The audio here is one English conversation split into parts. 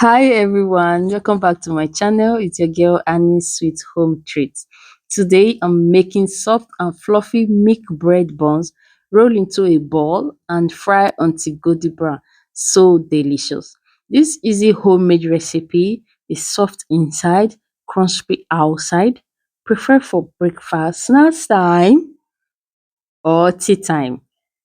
Hi everyone, welcome back to my channel. It's your girl Annie's Sweet Home Treats. Today I'm making soft and fluffy milk bread buns, roll into a ball and fry until golden brown. So delicious. This easy homemade recipe is soft inside, crunchy outside, preferred for breakfast, snacks time or tea time.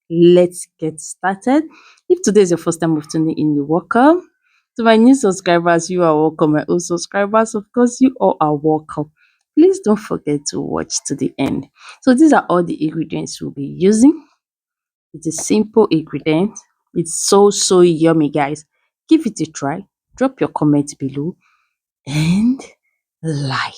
Let's get started. If today is your first time of tuning in, you're welcome. To my new subscribers, you are welcome. My old subscribers, of course, you all are welcome. Please don't forget to watch to the end. So these are all the ingredients we'll be using. It's a simple ingredient. It's so yummy, guys. Give it a try. Drop your comment below and like.